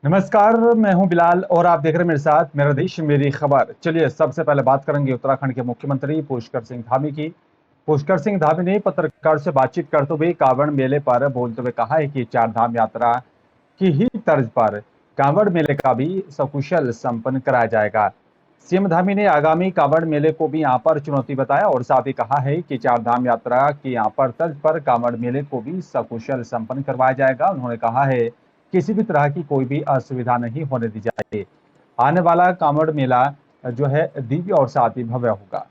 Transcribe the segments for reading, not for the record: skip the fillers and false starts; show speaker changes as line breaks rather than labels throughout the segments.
नमस्कार, मैं हूं बिलाल और आप देख रहे हैं मेरे साथ मेरा देश मेरी खबर। चलिए सबसे पहले बात करेंगे उत्तराखंड के मुख्यमंत्री पुष्कर सिंह धामी की। पुष्कर सिंह धामी ने पत्रकार से बातचीत करते हुए कांवड़ मेले पर बोलते हुए कहा है कि चार धाम यात्रा की ही तर्ज पर कांवड़ मेले का भी सकुशल संपन्न कराया जाएगा। सीएम धामी ने आगामी कांवड़ मेले को भी यहाँ पर चुनौती बताया और साथ ही कहा है कि चार धाम यात्रा की यहाँ पर तर्ज पर कांवड़ मेले को भी सकुशल संपन्न करवाया जाएगा। उन्होंने कहा है किसी भी तरह की कोई भी असुविधा नहीं होने दी जाएगी। आने वाला कांवड़ मेला जो है दिव्य और साथ ही भव्य होगा।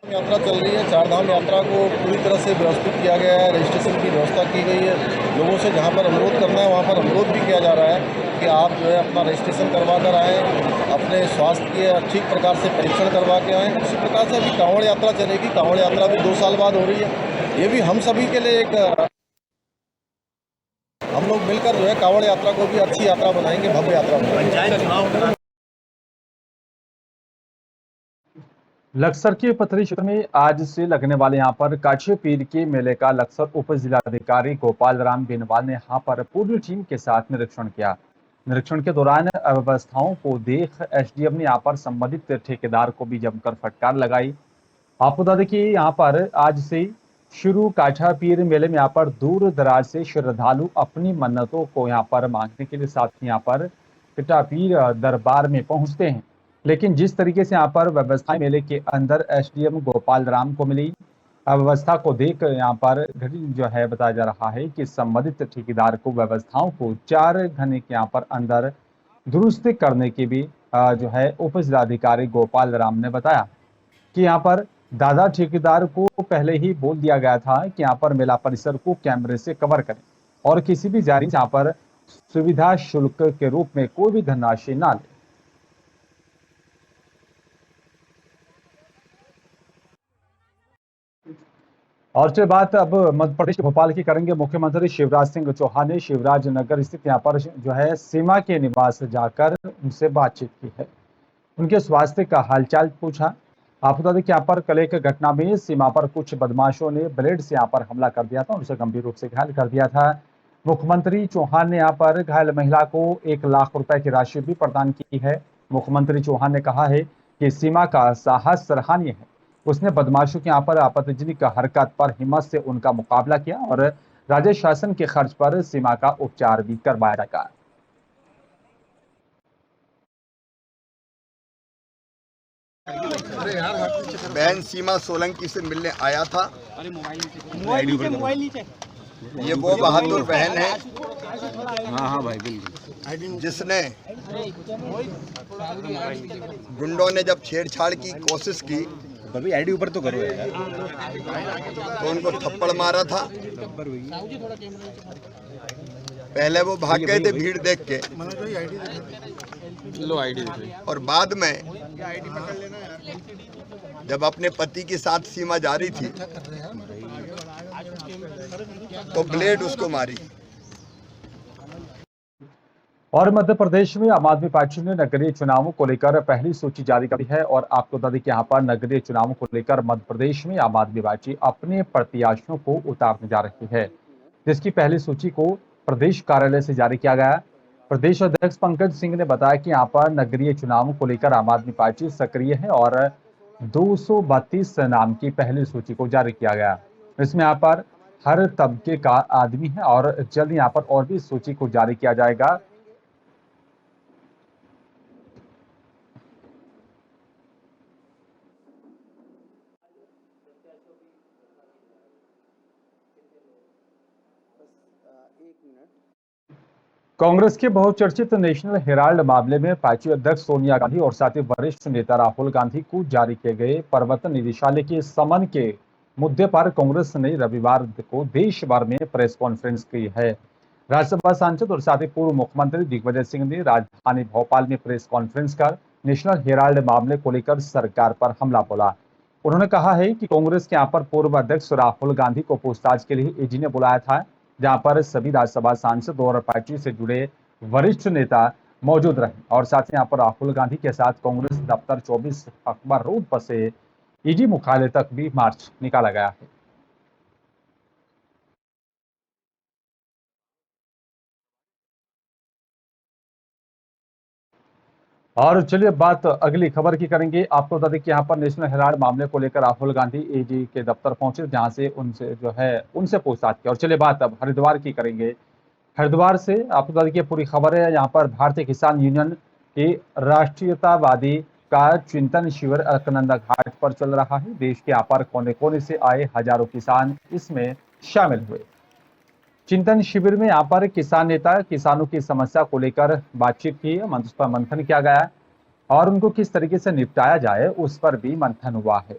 यात्रा चल रही है। चार धाम यात्रा को पूरी तरह से व्यवस्थित किया गया है। रजिस्ट्रेशन की व्यवस्था की गई है। लोगों से जहां पर अनुरोध करना है वहां पर अनुरोध भी किया जा रहा है कि आप जो है अपना रजिस्ट्रेशन करवा कर आएँ, अपने स्वास्थ्य के ठीक प्रकार से परीक्षण करवा के आएँ। उसी प्रकार से अभी कांवड़ यात्रा चलेगी। कांवड़ यात्रा भी 2 साल बाद हो रही है। ये भी हम सभी के लिए एक हम लोग मिलकर जो है कांवड़ यात्रा को भी अच्छी यात्रा बनाएंगे, भव्य यात्रा बनाएंगे।
लक्सर के पथरी क्षेत्र में आज से लगने वाले यहाँ पर काछे पीर के मेले का लक्सर उप जिलाधिकारी गोपाल राम बेनीवाल ने यहाँ पर पूरी टीम के साथ निरीक्षण किया। निरीक्षण के दौरान अव्यवस्थाओं को देख एसडीएम ने यहाँ पर संबंधित ठेकेदार को भी जमकर फटकार लगाई। आपको बता दें कि यहाँ पर आज से शुरू काछा पीर मेले में यहाँ पर दूर दराज से श्रद्धालु अपनी मन्नतों को यहाँ पर मांगने के लिए साथ ही यहाँ पर पिटा पीर दरबार में पहुंचते हैं। लेकिन जिस तरीके से यहाँ पर व्यवस्था मेले के अंदर एसडीएम गोपाल राम को मिली, अव्यवस्था को देख यहाँ पर घड़ी जो है बताया जा रहा है कि संबंधित ठेकेदार को व्यवस्थाओं को 4 घंटे के यहाँ पर अंदर दुरुस्त करने की भी जो है उप जिलाधिकारी गोपाल राम ने बताया कि यहाँ पर दादा ठेकेदार को पहले ही बोल दिया गया था कि यहाँ पर मेला परिसर को कैमरे से कवर करें और किसी भी जारी यहाँ पर सुविधा शुल्क के रूप में कोई भी धनराशि ना ले। और जो बात अब मध्य प्रदेश के भोपाल की करेंगे, मुख्यमंत्री शिवराज सिंह चौहान ने शिवराज नगर स्थित यहाँ पर जो है सीमा के निवास जाकर उनसे बातचीत की है, उनके स्वास्थ्य का हालचाल पूछा। आपको बता दें कि यहाँ पर कल एक घटना में सीमा पर कुछ बदमाशों ने ब्लेड से यहाँ पर हमला कर दिया था और उसे गंभीर रूप से घायल कर दिया था। मुख्यमंत्री चौहान ने यहाँ पर घायल महिला को 1 लाख रुपए की राशि भी प्रदान की है। मुख्यमंत्री चौहान ने कहा है कि सीमा का साहस सराहनीय है। उसने बदमाशों के यहाँ पर आपत्तिजनक हरकत पर हिम्मत से उनका मुकाबला किया और राज्य शासन के खर्च पर सीमा का उपचार भी करवाया जाएगा।
बहन सीमा सोलंकी से मिलने आया था। ये वो बहादुर बहन है,
हाँ भाई बिल्कुल,
जिसने गुंडों ने जब छेड़छाड़ की कोशिश की
अभी आईडी ऊपर तो करो यार,
तो उनको थप्पड़ मारा था। पहले वो भाग गए थे भीड़ देख के,
लो आईडी
और बाद में जब अपने पति के साथ सीमा जा रही थी तो ब्लेड उसको मारी।
और मध्य प्रदेश में आम आदमी पार्टी ने नगरीय चुनावों को लेकर पहली सूची जारी करी है और आपको बता दें कि यहाँ पर नगरीय चुनावों को लेकर मध्य प्रदेश में आम आदमी पार्टी अपने प्रत्याशियों को उतारने जा रही है, जिसकी पहली सूची को प्रदेश कार्यालय से जारी किया गया। प्रदेश अध्यक्ष पंकज सिंह ने बताया कि यहाँ पर नगरीय चुनावों को लेकर आम आदमी पार्टी सक्रिय है और 232 नाम की पहली सूची को जारी किया गया। इसमें यहाँ पर हर तबके का आदमी है और जल्द यहाँ पर और भी सूची को जारी किया जाएगा। कांग्रेस के बहुचर्चित नेशनल हेराल्ड मामले में पार्टी अध्यक्ष सोनिया गांधी और साथ ही वरिष्ठ नेता राहुल गांधी को जारी किए गए प्रवर्तन निदेशालय के समन के मुद्दे पर कांग्रेस ने रविवार को देश भर में प्रेस कॉन्फ्रेंस की है। राज्यसभा सांसद और साथ ही पूर्व मुख्यमंत्री दिग्विजय सिंह ने राजधानी भोपाल में प्रेस कॉन्फ्रेंस कर नेशनल हेराल्ड मामले को लेकर सरकार पर हमला बोला। उन्होंने कहा है कि कांग्रेस के यहाँ पर पूर्व अध्यक्ष राहुल गांधी को पूछताछ के लिए ईडी ने बुलाया था, जहां पर सभी राज्यसभा सांसद और पार्टी से जुड़े वरिष्ठ नेता मौजूद रहे और साथ ही यहाँ पर राहुल गांधी के साथ कांग्रेस दफ्तर 24 अकबर रोड पर से ईडी मुख्यालय तक भी मार्च निकाला गया है। और चलिए बात अगली खबर की करेंगे। आपको बता दें कि यहाँ पर नेशनल हेराल्ड मामले को लेकर राहुल गांधी एजी के दफ्तर पहुंचे, जहां से उनसे पूछताछ की। और चलिए बात अब हरिद्वार की करेंगे। हरिद्वार से आपको बता दें कि पूरी खबर है। यहाँ पर भारतीय किसान यूनियन की राष्ट्रीयतावादी का चिंतन शिविर अलकनंदा घाट पर चल रहा है। देश के यहाँ पर कोने कोने से आए हजारों किसान इसमें शामिल हुए। चिंतन शिविर में यहाँ पर किसान नेता किसानों की समस्या को लेकर बातचीत की, उस पर मंथन किया गया और उनको किस तरीके से निपटाया जाए उस पर भी मंथन हुआ है।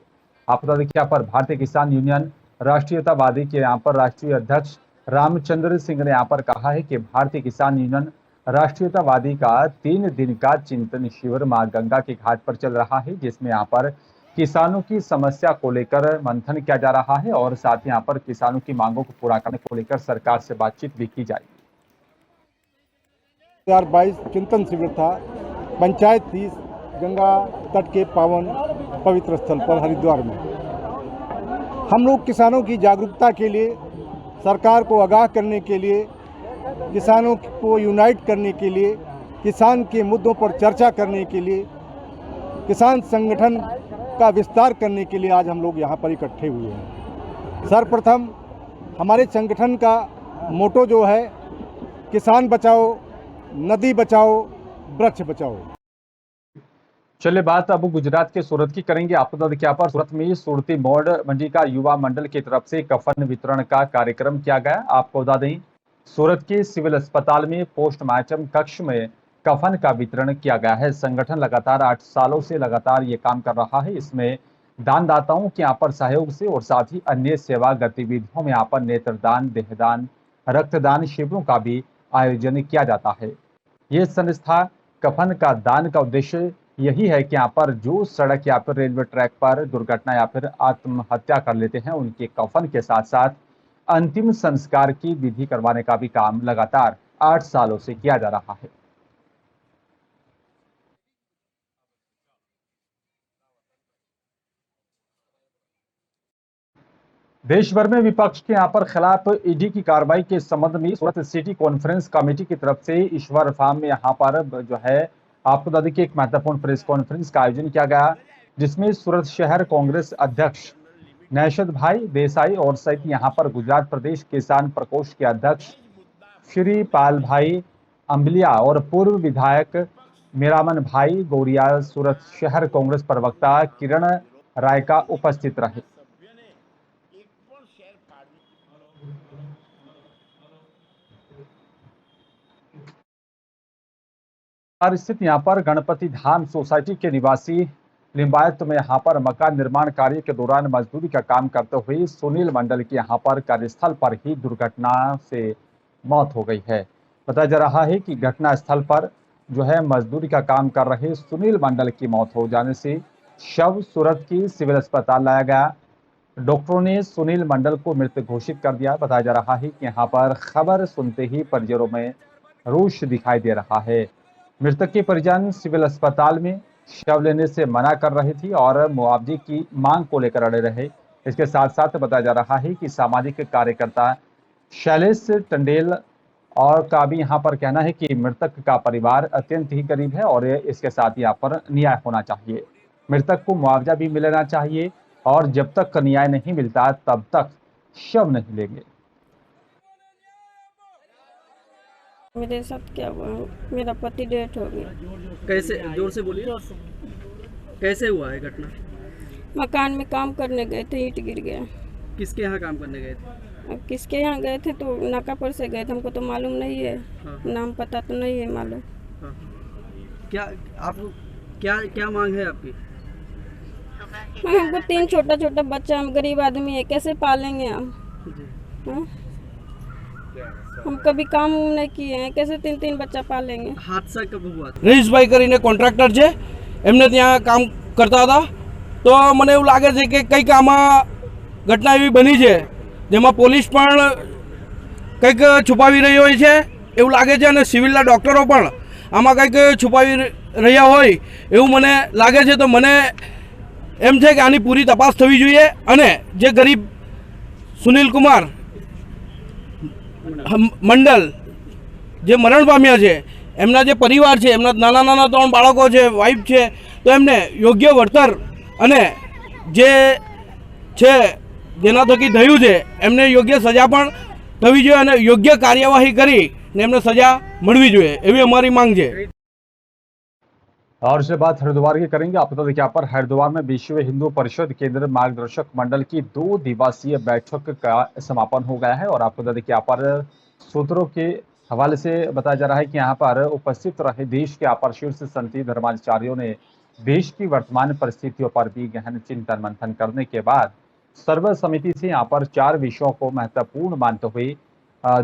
आप बता दें कि यहाँ पर भारतीय किसान यूनियन राष्ट्रीयतावादी के यहाँ पर राष्ट्रीय अध्यक्ष रामचंद्र सिंह ने यहाँ पर कहा है कि भारतीय किसान यूनियन राष्ट्रीयतावादी का 3 दिन का चिंतन शिविर मां गंगा के घाट पर चल रहा है, जिसमें यहाँ पर किसानों की समस्या को लेकर मंथन किया जा रहा है और साथ ही यहाँ पर किसानों की मांगों को पूरा करने को लेकर सरकार से बातचीत भी की जाएगी।
2022 चिंतन शिविर था पंचायत 30 गंगा तट के पावन पवित्र स्थल पर हरिद्वार में। हम लोग किसानों की जागरूकता के लिए, सरकार को आगाह करने के लिए, किसानों को यूनाइट करने के लिए, किसान के मुद्दों पर चर्चा करने के लिए, किसान संगठन का विस्तार करने के लिए आज हम लोग यहाँ पर इकट्ठे हुए हैं। सर्वप्रथम हमारे संगठन का मोटो जो है, किसान बचाओ, नदी बचाओ, वृक्ष बचाओ।
चलिए बात अब गुजरात के सूरत की करेंगे। आपको बता दें कि यहाँ पर सूरत में सुरती मोड़ मंडी का युवा मंडल की तरफ से कफन वितरण का कार्यक्रम किया गया। आपको बता दें सूरत के सिविल अस्पताल में पोस्टमार्टम कक्ष में कफन का वितरण किया गया है। संगठन लगातार 8 सालों से लगातार ये काम कर रहा है। इसमें दानदाताओं के यहाँ पर सहयोग से और साथ ही अन्य सेवा गतिविधियों में यहाँ पर नेत्रदान, देहदान, रक्तदान शिविरों का भी आयोजन किया जाता है। ये संस्था कफन का दान का उद्देश्य यही है कि यहाँ पर जो सड़क या फिर रेलवे ट्रैक पर दुर्घटना या फिर आत्महत्या कर लेते हैं, उनके कफन के साथ साथ अंतिम संस्कार की विधि करवाने का भी काम लगातार 8 सालों से किया जा रहा है। देश भर में विपक्ष के यहाँ पर खिलाफ ईडी की कार्रवाई के संबंध में सूरत सिटी कॉन्फ्रेंस कमेटी की तरफ से ईश्वर फार्म में यहाँ पर जो है आपको बता दें कि एक महत्वपूर्ण प्रेस कॉन्फ्रेंस का आयोजन किया गया, जिसमें सूरत शहर कांग्रेस अध्यक्ष नौशाद भाई देसाई और सहित यहाँ पर गुजरात प्रदेश किसान प्रकोष्ठ के अध्यक्ष श्री पाल भाई अंबलिया और पूर्व विधायक मेरामन भाई गौरिया, सूरत शहर कांग्रेस प्रवक्ता किरण रायका उपस्थित रहे। स्थित यहाँ पर गणपति धाम सोसाइटी के निवासी लिंबायत में यहाँ पर मकान निर्माण कार्य के दौरान मजदूरी का काम करते हुए सुनील मंडल की यहाँ पर कार्यस्थल पर ही दुर्घटना से मौत हो गई है। बताया जा रहा है कि घटना स्थल पर जो है मजदूरी का काम कर रहे सुनील मंडल की मौत हो जाने से शव सूरत की सिविल अस्पताल लाया गया। डॉक्टरों ने सुनील मंडल को मृत घोषित कर दिया। बताया जा रहा है कि यहाँ पर खबर सुनते ही परिजनों में रोष दिखाई दे रहा है। मृतक के परिजन सिविल अस्पताल में शव लेने से मना कर रहे थे और मुआवजे की मांग को लेकर अड़े रहे। इसके साथ साथ बताया जा रहा है कि सामाजिक कार्यकर्ता शैलेश टंडेल और का भी यहाँ पर कहना है कि मृतक का परिवार अत्यंत ही गरीब है और इसके साथ यहाँ पर न्याय होना चाहिए। मृतक को मुआवजा भी मिलना चाहिए और जब तक न्याय नहीं मिलता तब तक शव नहीं लेंगे।
मेरे साथ क्या हुआ, मेरा पति डेथ हो गया।
कैसे, जोर से बोलिए, कैसे हुआ है घटना?
मकान में काम करने गए थे, ईंट गिर गया।
किसके यहाँ काम करने गए थे?
अब किसके यहाँ गए थे तो नाकापुर से गए थे, हमको तो मालूम नहीं है।
हाँ।
नाम पता तो नहीं है मालूम।
हाँ। क्या आपको क्या मांग है आपकी?
हमको 3 छोटा छोटा बच्चा, हम गरीब आदमी है, कैसे पालेंगे हम? हाँ? हम कभी काम नहीं किए हैं, कैसे 3 बच्चा पालेंगे?
हादसा कब हुआ था?
રહીશભાઈ કરીને કોન્ટ્રાક્ટર છે, એમને ત્યાં કામ કરતા હતા તો મને એવું લાગે છે કે કંઈક આમાં ઘટના એવી બની છે જેમાં પોલીસ પણ કંઈક છુપાવી રહી હોય છે એવું લાગે છે અને સિવિલના ડૉક્ટરો પણ આમાં કંઈક છુપાવી રહ્યા હોય એવું મને લાગે છે। તો મને એમ છે કે આની પૂરી તપાસ થવી જોઈએ અને જે ગરીબ સુનિલ કુમાર મંડલ જે મરણ પામ્યા છે એમના જે પરિવાર છે, એમના નાના નાના 3 બાળકો છે, વાઈફ છે, તો એમને યોગ્ય વળતર અને જે છે જેના થકી થયું છે એમને યોગ્ય સજા પણ થવી જોઈએ અને યોગ્ય કાર્યવાહી કરી ને એમને સજા મળવી જોઈએ એવી અમારી માંગ છે।
और इसके बाद हरिद्वार की करेंगे। आपको देखिए यहाँ पर हरिद्वार में विश्व हिंदू परिषद केंद्र मार्गदर्शक मंडल की 2 दिवसीय बैठक का समापन हो गया है। और आपको देखिए यहाँ पर सूत्रों के हवाले से बताया जा रहा है कि यहाँ पर उपस्थित रहे देश के अपर शीर्ष संत धर्माचार्यों ने देश की वर्तमान परिस्थितियों पर भी गहन चिंतन मंथन करने के बाद सर्वसम्मति से यहाँ पर 4 विषयों को महत्वपूर्ण मानते हुए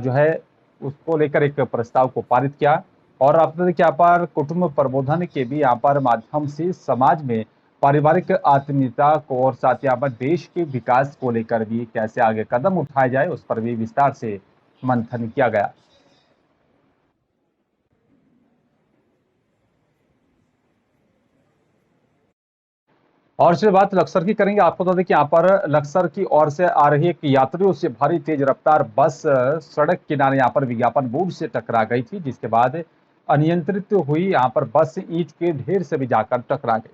जो है उसको लेकर एक प्रस्ताव को पारित किया। और आपने देखिए यहाँ पर कुटुंब प्रबोधन के भी यहाँ पर माध्यम से समाज में पारिवारिक आत्मीयता को और साथ ही यहाँ पर देश के विकास को लेकर भी कैसे आगे कदम उठाए जाए उस पर भी विस्तार से मंथन किया गया। और इसके बाद लक्सर की करेंगे। आपको बता दें कि यहाँ पर लक्सर की ओर से आ रही एक यात्रियों से भरी तेज रफ्तार बस सड़क किनारे यहाँ पर विज्ञापन बोर्ड से टकरा गई थी, जिसके बाद अनियंत्रित हुई यहाँ पर बस ईंट के ढेर से भी जाकर टकरा गई।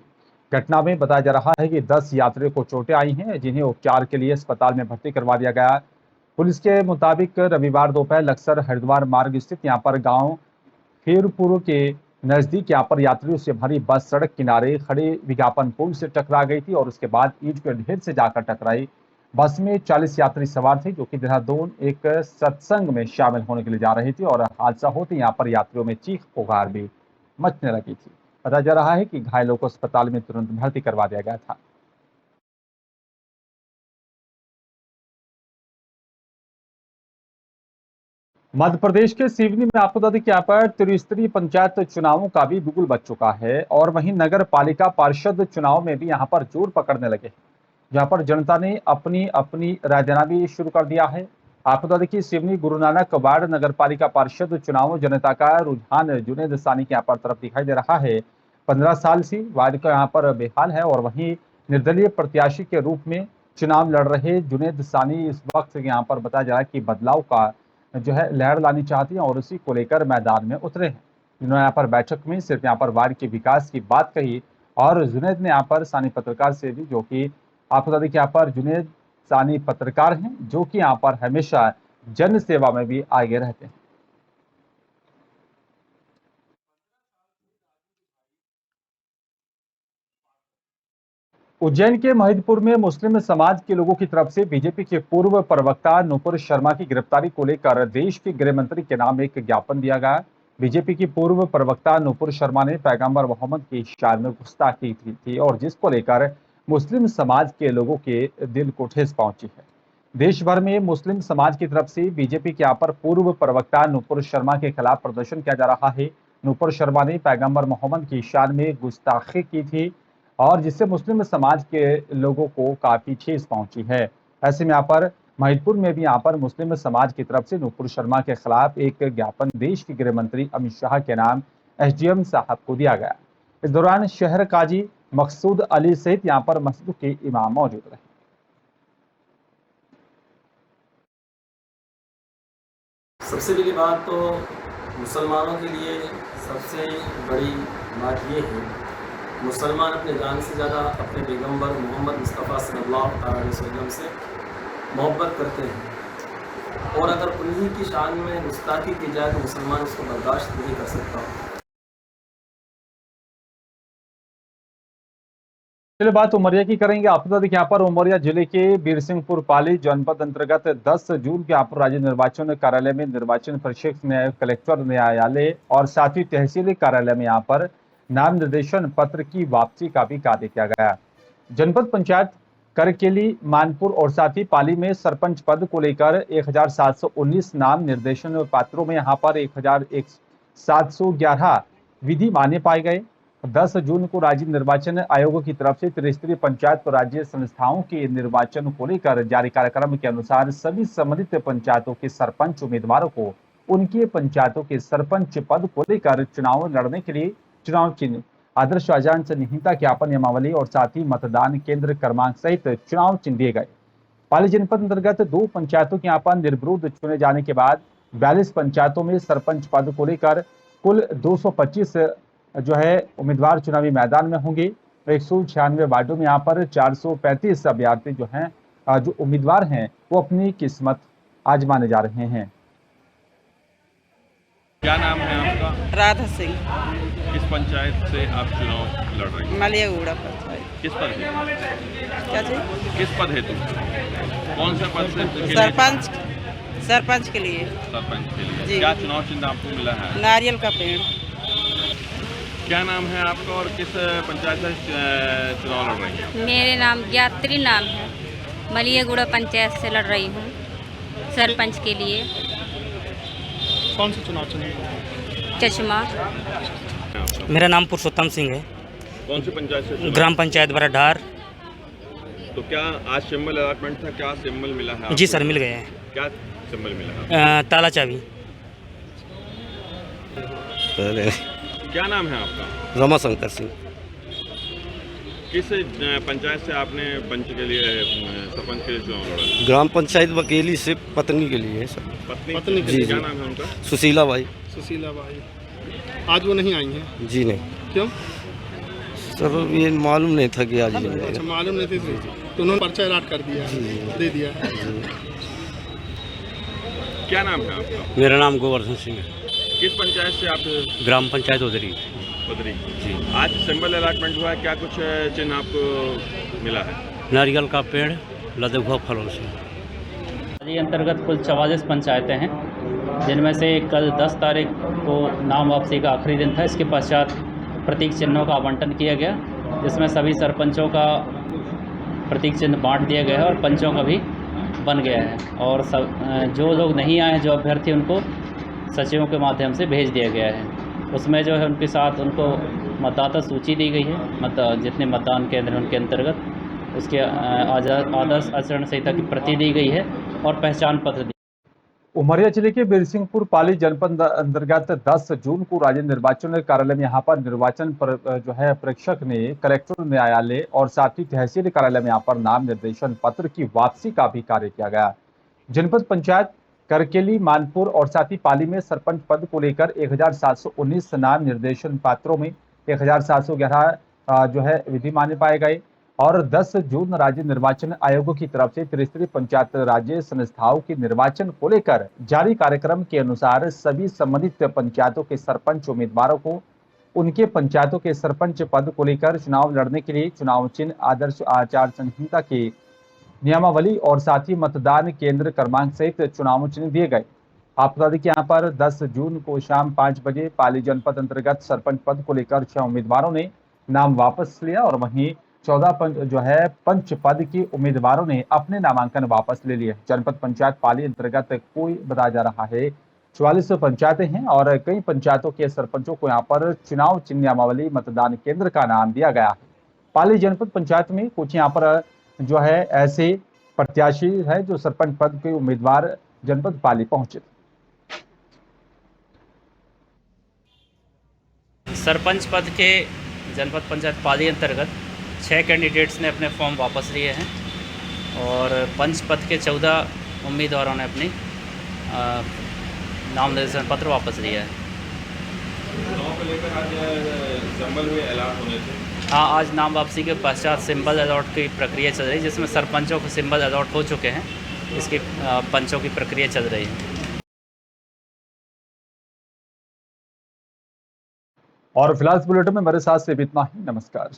घटना में बताया जा रहा है कि 10 यात्रियों को चोटें आई हैं, जिन्हें उपचार के लिए अस्पताल में भर्ती करवा दिया गया। पुलिस के मुताबिक रविवार दोपहर लक्सर हरिद्वार मार्ग स्थित यहाँ पर गांव खेरपुर के नजदीक यहाँ पर यात्रियों से भरी बस सड़क किनारे खड़े विज्ञापन पुल से टकरा गई थी और उसके बाद ईंट के ढेर से जाकर टकराई। बस में 40 यात्री सवार थे, जो कि देहरादून एक सत्संग में शामिल होने के लिए जा रही थी। और हादसा होते यहाँ पर यात्रियों में चीख पुकार भी मचने लगी थी। बताया जा रहा है कि घायलों को अस्पताल में तुरंत भर्ती करवा दिया गया था। मध्य प्रदेश के सिवनी में आपको बता दें कि यहाँ पर त्रिस्तरीय पंचायत चुनावों का भी बिगुल बज चुका है। और वहीं नगर पालिका पार्षद चुनाव में भी यहाँ पर जोर पकड़ने लगे, जहाँ पर जनता ने अपनी अपनी राय देना भी शुरू कर दिया है। आपको बता दें कि सिवनी गुरु नानक वार्ड नगर पालिका पार्षद चुनाव जनता का रुझान जुनेद सानी के यहाँ पर तरफ दिखाई दे रहा है। 15 साल से वार्ड का यहाँ पर बेहाल है। और वहीं निर्दलीय प्रत्याशी के रूप में चुनाव लड़ रहे जुनेद सानी इस वक्त यहाँ पर बताया जा रहा है कि बदलाव का जो है लहर लानी चाहती हैं और उसी को लेकर मैदान में उतरे हैं। जिन्होंने यहाँ पर बैठक में सिर्फ यहाँ पर वार्ड के विकास की बात कही। और जुनेद ने यहाँ पर सानी पत्रकार से भी, जो कि आपको बता दें कि यहाँ पर जुनेद सानी पत्रकार हैं, जो कि यहाँ पर हमेशा जन सेवा में भी आगे रहते हैं। उज्जैन के महिदपुर में मुस्लिम समाज के लोगों की तरफ से बीजेपी के पूर्व प्रवक्ता नूपुर शर्मा की गिरफ्तारी को लेकर देश के गृह मंत्री के नाम एक ज्ञापन दिया गया। बीजेपी की पूर्व प्रवक्ता नूपुर शर्मा ने पैगंबर मोहम्मद की शान में गुस्ताखी की थी और जिसको लेकर मुस्लिम समाज के लोगों के दिल को ठेस पहुंची है। देश भर में मुस्लिम समाज की तरफ से बीजेपी के यहाँ पर पूर्व प्रवक्ता नूपुर शर्मा के खिलाफ प्रदर्शन किया जा रहा है। नूपुर शर्मा ने पैगंबर मोहम्मद की शान में गुस्ताखी की थी और जिससे मुस्लिम समाज के लोगों को काफी ठेस पहुंची है। ऐसे में यहाँ पर महिदपुर में भी यहाँ पर मुस्लिम समाज की तरफ से नूपुर शर्मा के खिलाफ एक ज्ञापन देश के गृह मंत्री अमित शाह के नाम एसडीएम साहब को दिया गया। इस दौरान शहर काजी मकसूद अली सहित यहाँ पर मस्जिद के इमाम मौजूद रहे।
सबसे पहली बात तो मुसलमानों के लिए सबसे बड़ी बात ये है, मुसलमान अपने जान से ज़्यादा अपने पैगंबर मोहम्मद मुस्तफ़ा सल्लल्लाहु अलैहि वसल्लम से मोहब्बत करते हैं और अगर उन्हीं की शान में गुस्ताखी की जाए तो मुसलमान उसको बर्दाश्त नहीं कर सकता।
चलिए बात उमरिया की करेंगे। आपको बता दें कि यहाँ पर उमरिया जिले के बीरसिंहपुर पाली जनपद अंतर्गत 10 जून के यहाँ पर राज्य निर्वाचन कार्यालय में निर्वाचन परिक्षेत्र न्याय कलेक्टर न्यायालय और साथ ही तहसीली कार्यालय में यहाँ पर नाम निर्देशन पत्र की वापसी का भी कार्य किया गया। जनपद पंचायत करकेली, मानपुर और साथ ही पाली में सरपंच पद को लेकर 1719 नाम निर्देशन पत्रों में यहाँ पर 1711 विधि मान्य पाए गए। 10 जून को राज्य निर्वाचन आयोग की तरफ से त्रिस्तरीय पंचायत और राज्य संस्थाओं के निर्वाचन को लेकर जारी कार्यक्रम के अनुसार सभी संबंधित पंचायतों के सरपंच उम्मीदवारों को उनके पंचायतों के सरपंच पद को लेकर चुनाव लड़ने के लिए चुनाव चिन्ह, आदर्श आचरण संहिता ज्ञापन नियमावली और साथ ही मतदान केंद्र क्रमांक सहित चुनाव चिन्ह दिए गए। पाली जनपद अंतर्गत 2 पंचायतों के यहाँ पर निर्विरोध चुने जाने के बाद 42 पंचायतों में सरपंच पद को लेकर कुल 225 जो है उम्मीदवार चुनावी मैदान में होंगे। 196 वार्डों में यहाँ पर 435 अभ्यर्थी जो हैं जो उम्मीदवार हैं वो अपनी किस्मत आजमाने जा रहे हैं।
क्या नाम है आपका?
राधा सिंह।
किस पंचायत से आप चुनाव लड़ रही हैं?
मलियागुड़ा पंचायत।
किस पद है?
क्या चीज?
किस पद है तुम? कौन सा पद से?
सरपंच। सरपंच के लिए।
सरपंच के लिए।
जी।
क्या चुनाव चिन्ह आपको मिला है?
नारियल का पेड़।
क्या नाम है आपका और किस पंचायत से चुनाव लड़ रही हैं?
मेरे नाम गायत्री नाम है, मलियागुड़ा पंचायत से लड़ रही हूँ सरपंच के लिए।
कौन सा चुनाव चिन्ह?
चश्मा।
मेरा नाम पुरुषोत्तम सिंह है।
कौन सी पंचायत से?
ग्राम पंचायत बराढार।
तो क्या आज सिंबल अलॉटमेंट था, क्या सिंबल मिला है?
जी सर, मिल गए हैं।
क्या सिंबल मिला है?
ताला चाबी।
क्या नाम है आपका?
रमाशंकर सिंह।
किस पंचायत से आपने पंच के लिए सरपंच के लिए चुनाव लड़ा?
ग्राम पंचायत बकेली से पत्नी के लिए सर।
पत्नी के लिए? क्या नाम है उनका?
सुशीला बाई।
सुशीला बाई। आज वो नहीं आई हैं?
जी नहीं।
क्यों?
सर ये मालूम नहीं था कि आज ही
अच्छा, मालूम नहीं थी तो उन्होंने पर्चा अलॉट कर दिया, दे दिया।
क्या नाम है आपका?
मेरा नाम गोवर्धन सिंह है।
किस पंचायत से आप?
ग्राम पंचायत उदरी।
उदरी जी। आज सिंबल अलॉटमेंट हुआ है, क्या कुछ चिन्ह आपको मिला है?
नारियल का पेड़, लदे हुआ फलों से।
जी अंतर्गत कुल 44 पंचायतें हैं, जिनमें से कल 10 तारीख को नाम वापसी का आखिरी दिन था। इसके पश्चात प्रतीक चिन्हों का आवंटन किया गया, जिसमें सभी सरपंचों का प्रतीक चिन्ह बांट दिया गया है और पंचों का भी बन गया है। और सब जो लोग नहीं आए हैं, जो अभ्यर्थी, उनको सचिवों के माध्यम से भेज दिया गया है। उसमें जो है उनके साथ उनको मतदाता सूची दी गई है, जितने मतदान केंद्र उनके अंतर्गत उसके आदर्श आचरण संहिता की प्रति दी गई है और पहचान पत्र दी।
उमरिया जिले के बिरसिंहपुर पाली जनपद अंतर्गत 10 जून को राज्य निर्वाचन कार्यालय में यहाँ पर निर्वाचन पर जो है प्रेक्षक ने कलेक्टर न्यायालय और साथ ही तहसील कार्यालय में यहाँ पर नाम निर्देशन पत्र की वापसी का भी कार्य किया गया। जनपद पंचायत करकेली, मानपुर और साथ ही पाली में सरपंच पद को लेकर 1719 नाम निर्देशन पत्रों में 1711 जो है विधि मान्य पाए गए और 10 जून राज्य निर्वाचन आयोग की तरफ से त्रिस्तरीय पंचायत राज्य संस्थाओं के निर्वाचन को लेकर जारी कार्यक्रम के अनुसार सभी संबंधित पंचायतों के सरपंच उम्मीदवारों को उनके पंचायतों के सरपंच पद को लेकर चुनाव लड़ने के लिए चुनाव चिन्ह, आदर्श आचार संहिता की नियमावली और साथ ही मतदान केंद्र क्रमांक सहित चुनाव चिन्ह दिए गए। आपको बता दें कि यहाँ पर 10 जून को शाम 5 बजे पाली जनपद अंतर्गत सरपंच पद को लेकर 6 उम्मीदवारों ने नाम वापस लिया और वहीं 14 जो है पंच पद के उम्मीदवारों ने अपने नामांकन वापस ले लिए। जनपद पंचायत पाली अंतर्गत कोई बताया जा रहा है 44 पंचायतें हैं और कई पंचायतों के सरपंचों को यहाँ पर चुनाव चिन्ह नियमावली मतदान केंद्र का नाम दिया गया है। पाली जनपद पंचायत में कुछ यहाँ पर जो है ऐसे प्रत्याशी है जो सरपंच पद के उम्मीदवार जनपद पाली पहुंचे।
सरपंच पद के जनपद पंचायत पाली अंतर्गत 6 कैंडिडेट्स ने अपने फॉर्म वापस लिए हैं और पंच पद के 14 उम्मीदवारों ने अपनी नाम निर्देशन पत्र वापस लिया है।
चुनाव को लेकर आज सिंबल हुए अलॉट होने थे।
हाँ, आज नाम वापसी के पश्चात सिंबल अलॉट की प्रक्रिया चल रही है, जिसमें सरपंचों को सिंबल अलॉट हो चुके हैं, इसकी पंचों की प्रक्रिया चल रही है।
और फिलहाल बुलेटिन में मेरे साथ से इतना ही। नमस्कार।